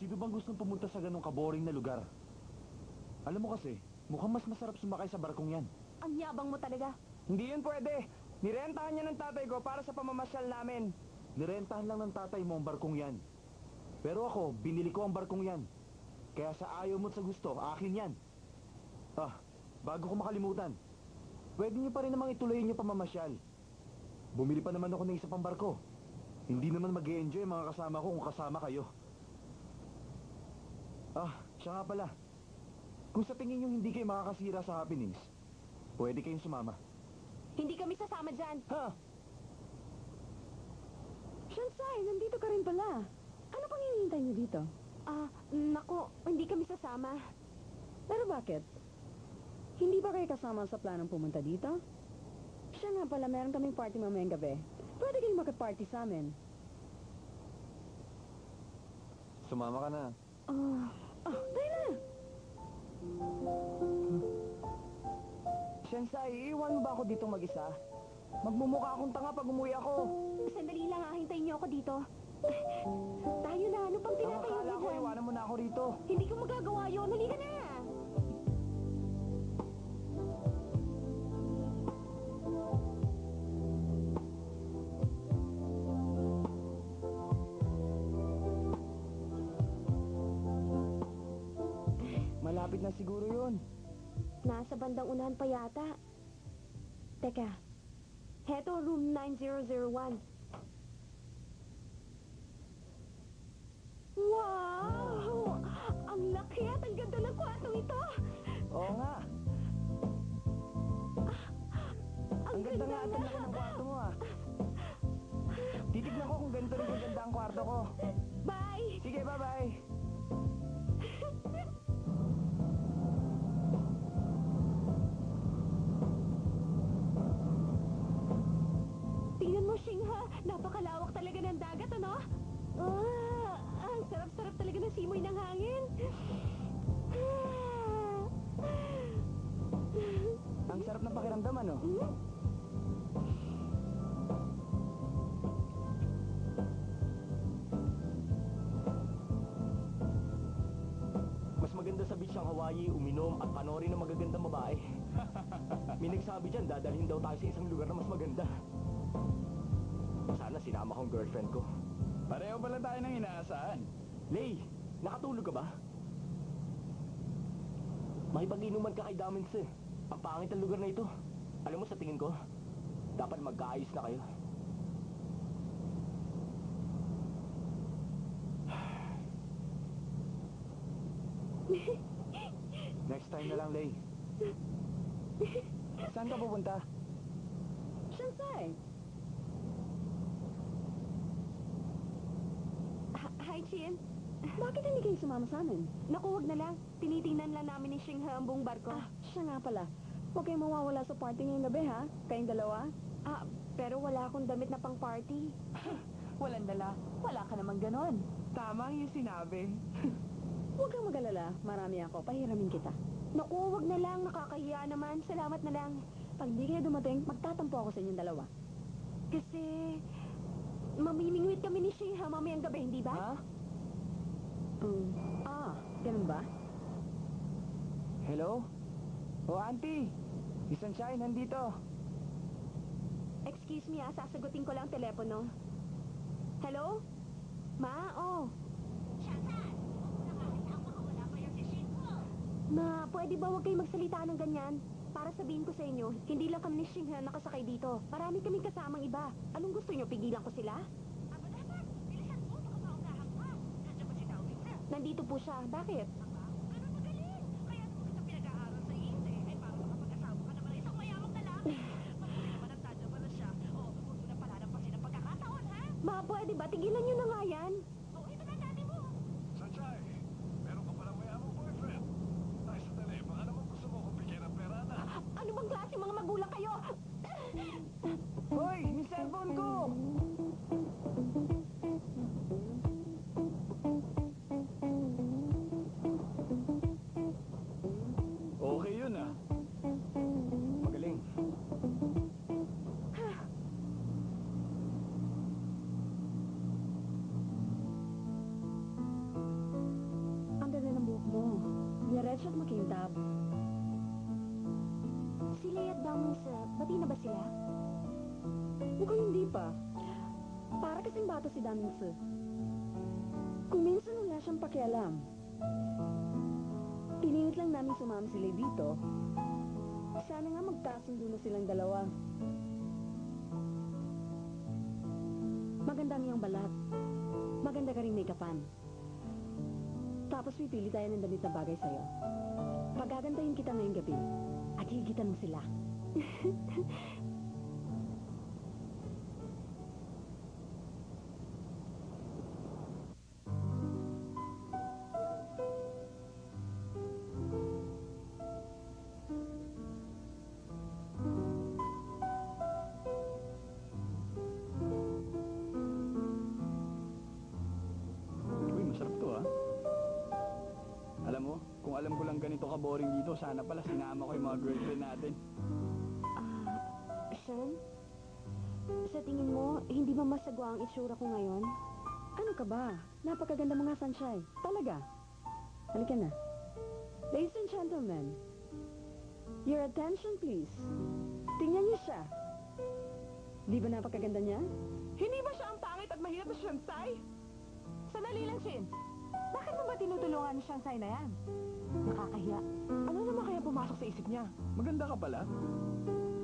Sino bang gustong pumunta sa ganong kaboring na lugar? Alam mo kasi, mukhang mas masarap sumakay sa barkong yan. Ang yabang mo talaga. Hindi yun pwede. Nirentahan niya ng tatay ko para sa pamamasyal namin. Nirentahan lang ng tatay mo ang barkong yan. Pero ako, binili ko ang barkong yan. Kaya sa ayaw mo at sa gusto, akin yan. Bago ko makalimutan, pwede niyo pa rin namang ituloy niyo pamamasyal. Bumili pa naman ako ng isa pang barko. Hindi naman mag-e-enjoy mga kasama ko kung kasama kayo. Siya nga pala. Kung sa tingin niyo hindi kayo makakasira sa happenings, pwede kayong sumama. Hindi kami sasama dyan. Shansai, nandito ka rin pala. Ano pang hinihintay niyo dito? Naku, hindi kami sasama. Pero bakit? Hindi ba kayo kasama sa planong pumunta dito? Siya nga pala, meron kaming party mamayang gabi. Pwede kayong mag-party sa amin. Sumama ka na. Tayo na! Shansai, iiwan mo ba ako dito mag-isa? Magmumukha akong tanga pag umuwi ako. Sandali lang, hintayin niyo ako dito. Tayo na, ano pang Ang tinatayo akala niyo ko, dyan? iwanan mo na ako rito. Hindi ko magagawa yun. Halika na! Malapit na siguro yun. Nasa bandang unahan pa yata. Teka. Heto, room 9001. Wow! Ang laki at ang ganda ng kwartong ito! Oo nga. Ang ganda nga at ang laki ng kwarto mo Titignan ko kung ganito rin kaganda ang kwarto ko. Bye! Sige, bye-bye. Tingnan mo, Shingha. Napakalawak talaga ng dagat, ano? Ang sarap-sarap talaga ng simoy ng hangin. Ang sarap ng pakiramdam, ano? Mas maganda sa beach ang Hawaii, uminom at panoorin ng magagandang babae. May nagsabi dyan, dadalhin daw tayo sa isang lugar na mas maganda. Sana sinama kong girlfriend ko. Pareho pala tayo ng inaasahan. Lay, nakatulog ka ba? Makipag-inuman ka kay Damens eh. Ang pangit ang lugar na ito. Alam mo, sa tingin ko, dapat magkaayos na kayo. Next time na lang, Lay. Saan ka pupunta? Shansai! Hi, Chin. Bakit hindi kayo sumama sa amin? Naku, wag na lang. Tinitingnan lang namin ni Shingha ang buong barko. Siya nga pala. Huwag kayong mawawala sa party ngayong gabi, ha? Kayong dalawa? Pero wala akong damit na pang-party. Walang dala. Wala ka naman ganon. Tama yung sinabi. Huwag kang mag-alala. Marami ako. Pahiramin kita. Naku, wag na lang. Nakakahiya naman. Salamat na lang. Pag di kayo dumating, magtatampo ako sa inyong dalawa. Kasi, mamimingwit kami ni Shingha mamayang gabi, hindi ba? Ganun ba? Hello? Auntie. Si Sunshine, nandito. Excuse me, sasagutin ko lang telepono. Hello? Ma, Ma, pwede ba huwag kayo magsalita ng ganyan? Para sabihin ko sa inyo, hindi lang kami ni Shingha nakasakay dito. Marami kaming kasamang iba. Anong gusto nyo, pigilan ko sila? Nandito po siya. Bakit? Ma, pwede ba? Tigilan nyo na nga yan. Sunshine, meron ka palang mayamang boyfriend. Ay, sandali, baka naman gusto mo kung bigyan ng pera na. Ano bang klase mga magulang kayo? Hoy, yung cellphone ko! Okay yun Magaling. sila? Mukhang hindi pa. Para kasing bata si Daminsu. Kung minsan wala siyang pakialam. Pinilit lang namin sumama sila dito. Sana nga magkasundo na silang dalawa. Maganda niyang balat. Maganda ka rin make-upan. Tapos pipili tayo ng damit na bagay sa'yo. Pagagandahin kita ngayong gabi. At higitan mo sila. Uy, masarap to ah. Alam mo, kung alam ko lang ganito ka-boring dito, sana pala sinama ko yung mga girlfriend natin. Sean? Sa tingin mo, hindi ba masagwa ang itsura ko ngayon? Ano ka ba? Napakaganda mo nga, Sunshine. Talaga. Halika na. Ladies and gentlemen, your attention please. Tingnan niyo siya. Di ba napakaganda niya? Hindi ba siya ang pangit at mahirap na Shansai? Sandali lang, Shin. Bakit mo ba tinutulungan ni Shansai na yan? Nakakahiya. Ano naman kaya pumasok sa isip niya? Maganda ka pala.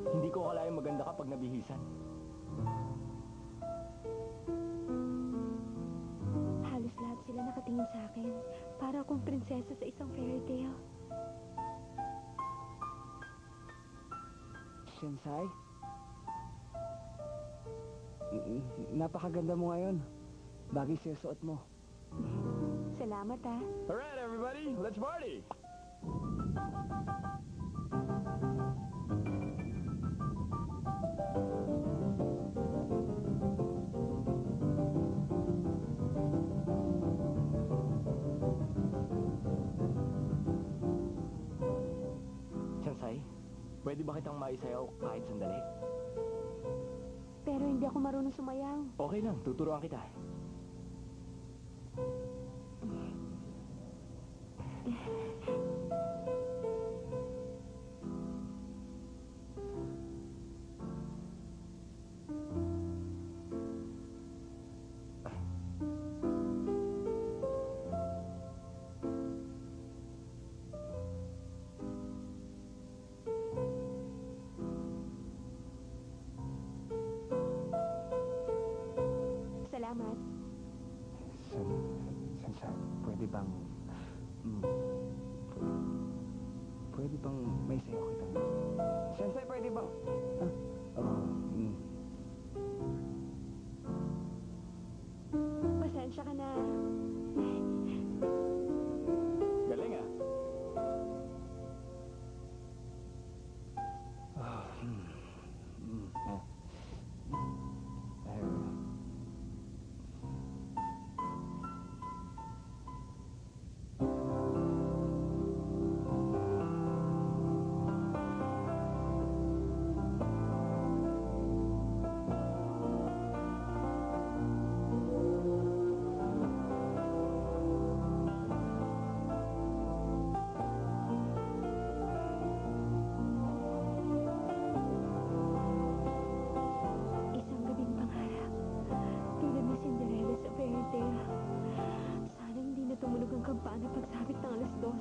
Hindi ko akalaing maganda ka pag nabihisan. Halos lahat sila nakatingin sa akin. Para akong prinsesa sa isang fairy tale. Sensei? Napakaganda mo ngayon. Bagay sa suot mo. Salamat ah. Alright, everybody, let's party! Sansay, pwede ba kitang maisayaw kahit sandali? Pero hindi ako marunong sumayaw. Okay lang, tuturuan kita. Salamat. Sensei, pwede bang... pwede bang may sayo kitang... Sensei, pwede bang... Pasensya ka na. Galing ah. Isang gabing pangarap. Tulad ni Cinderella sa fairy tale. Sana hindi na tumunog ang kampana pagsabit ng alas 12.